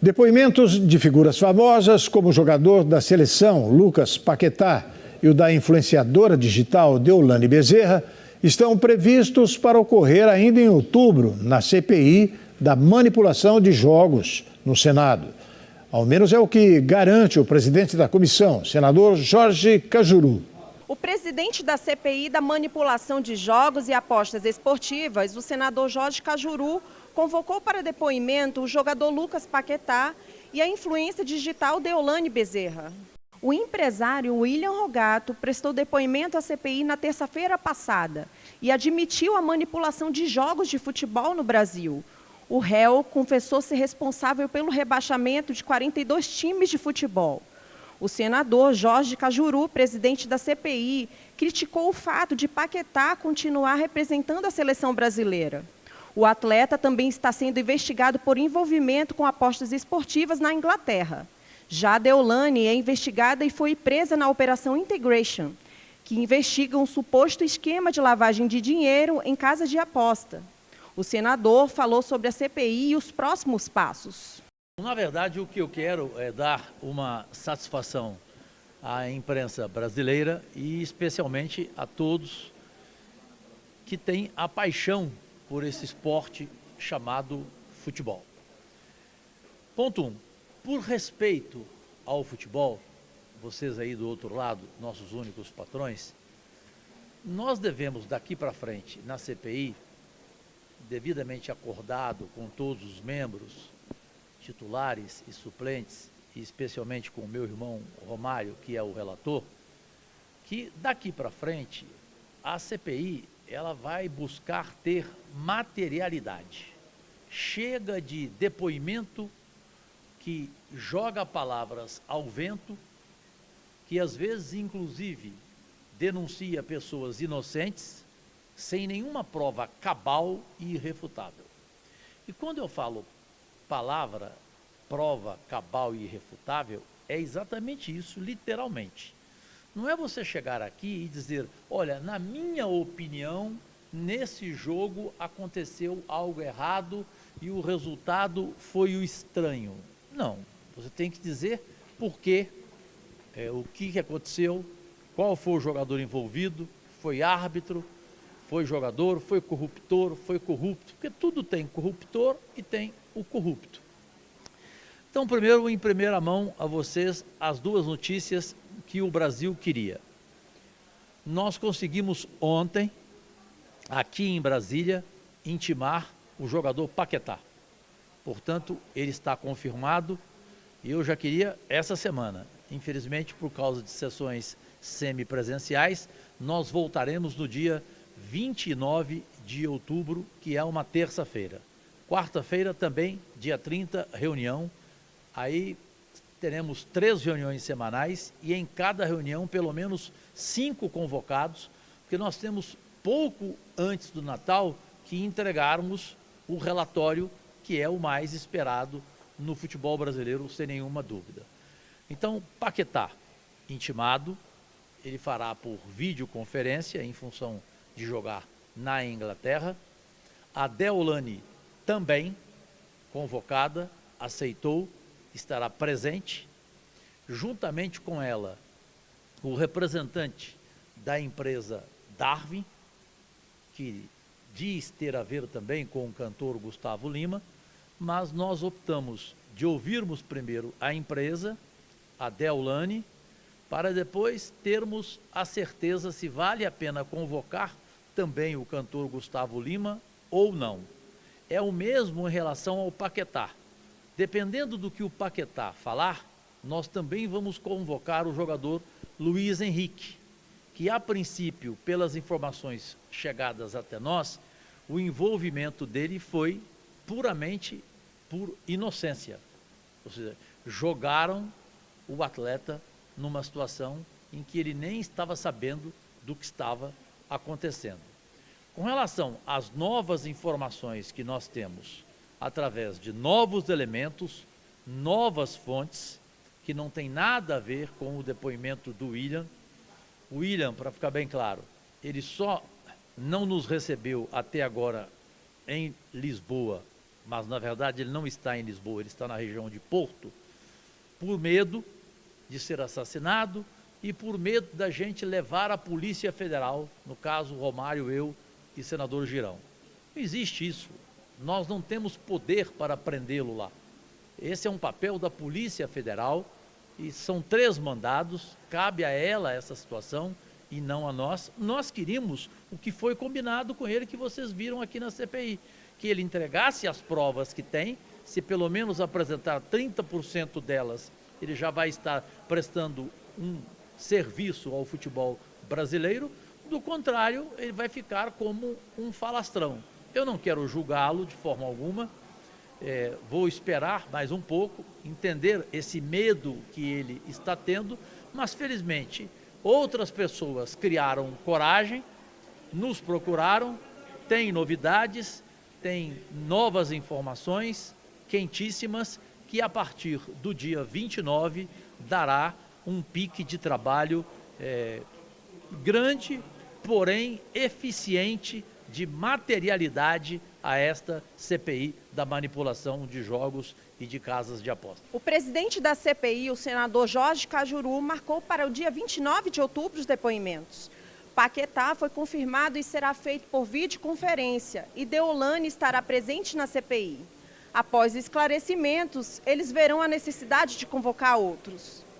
Depoimentos de figuras famosas, como o jogador da seleção, Lucas Paquetá, e o da influenciadora digital Deolane Bezerra, estão previstos para ocorrer ainda em outubro, na CPI da manipulação de jogos no Senado. Ao menos é o que garante o presidente da comissão, senador Jorge Cajuru. O presidente da CPI da manipulação de jogos e apostas esportivas, o senador Jorge Cajuru, convocou para depoimento o jogador Lucas Paquetá e a influência digital Deolane Bezerra. O empresário William Rogato prestou depoimento à CPI na terça-feira passada e admitiu a manipulação de jogos de futebol no Brasil. O réu confessou ser responsável pelo rebaixamento de 42 times de futebol. O senador Jorge Cajuru, presidente da CPI, criticou o fato de Paquetá continuar representando a seleção brasileira. O atleta também está sendo investigado por envolvimento com apostas esportivas na Inglaterra. Já Deolane é investigada e foi presa na Operação Integration, que investiga um suposto esquema de lavagem de dinheiro em casas de aposta. O senador falou sobre a CPI e os próximos passos. Na verdade, o que eu quero é dar uma satisfação à imprensa brasileira e especialmente a todos que têm a paixão por esse esporte chamado futebol. Ponto 1. Por respeito ao futebol, vocês aí do outro lado, nossos únicos patrões, nós devemos daqui para frente, na CPI, devidamente acordado com todos os membros, titulares e suplentes, e especialmente com o meu irmão Romário, que é o relator, que daqui para frente a CPI ela vai buscar ter materialidade. Chega de depoimento que joga palavras ao vento, que às vezes, inclusive, denuncia pessoas inocentes, sem nenhuma prova cabal e irrefutável. E quando eu falo palavra, prova cabal e irrefutável, é exatamente isso, literalmente. Não é você chegar aqui e dizer, olha, na minha opinião, nesse jogo aconteceu algo errado e o resultado foi o estranho. Não, você tem que dizer por quê, o que aconteceu, qual foi o jogador envolvido, foi árbitro, foi jogador, foi corruptor, foi corrupto, porque tudo tem corruptor e tem o corrupto. Então, primeiro, em primeira mão a vocês, as duas notícias que o Brasil queria. Nós conseguimos ontem, aqui em Brasília, intimar o jogador Paquetá. Portanto, ele está confirmado e eu já queria essa semana. Infelizmente, por causa de sessões semipresenciais, nós voltaremos no dia 29 de outubro, que é uma terça-feira. Quarta-feira também, dia 30, reunião. Aí teremos 3 reuniões semanais e em cada reunião pelo menos 5 convocados, porque nós temos pouco antes do Natal que entregarmos o relatório que é o mais esperado no futebol brasileiro, sem nenhuma dúvida. Então, Paquetá, intimado, ele fará por videoconferência em função de jogar na Inglaterra. A Deolane também convocada, aceitou, estará presente. Juntamente com ela, o representante da empresa Darwin, que diz ter a ver também com o cantor Gustavo Lima, mas nós optamos de ouvirmos primeiro a empresa, a Deolane, para depois termos a certeza se vale a pena convocar também o cantor Gustavo Lima ou não. É o mesmo em relação ao Paquetá. Dependendo do que o Paquetá falar, nós também vamos convocar o jogador Luiz Henrique, que a princípio, pelas informações chegadas até nós, o envolvimento dele foi puramente por inocência. Ou seja, jogaram o atleta numa situação em que ele nem estava sabendo do que estava acontecendo. Com relação às novas informações que nós temos, através de novos elementos, novas fontes, que não tem nada a ver com o depoimento do William. O William, para ficar bem claro, ele só não nos recebeu até agora em Lisboa mas na verdade ele não está em Lisboa, ele está na região de Porto, por medo de ser assassinado e por medo da gente levar a Polícia Federal, no caso Romário, eu e senador Girão. Não existe isso, nós não temos poder para prendê-lo lá. Esse é um papel da Polícia Federal e são 3 mandados, cabe a ela essa situação e não a nós. Nós queríamos o que foi combinado com ele, que vocês viram aqui na CPI, que ele entregasse as provas que tem, se pelo menos apresentar 30% delas, ele já vai estar prestando um serviço ao futebol brasileiro, do contrário, ele vai ficar como um falastrão. Eu não quero julgá-lo de forma alguma, vou esperar mais um pouco, entender esse medo que ele está tendo, mas felizmente outras pessoas criaram coragem, nos procuraram, tem novidades, tem novas informações quentíssimas que a partir do dia 29 dará um pique de trabalho grande, porém eficiente, de materialidade a esta CPI da manipulação de jogos e de casas de aposta. O presidente da CPI, o senador Jorge Cajuru, marcou para o dia 29 de outubro os depoimentos. Paquetá foi confirmado e será feito por videoconferência e Deolane estará presente na CPI. Após esclarecimentos, eles verão a necessidade de convocar outros.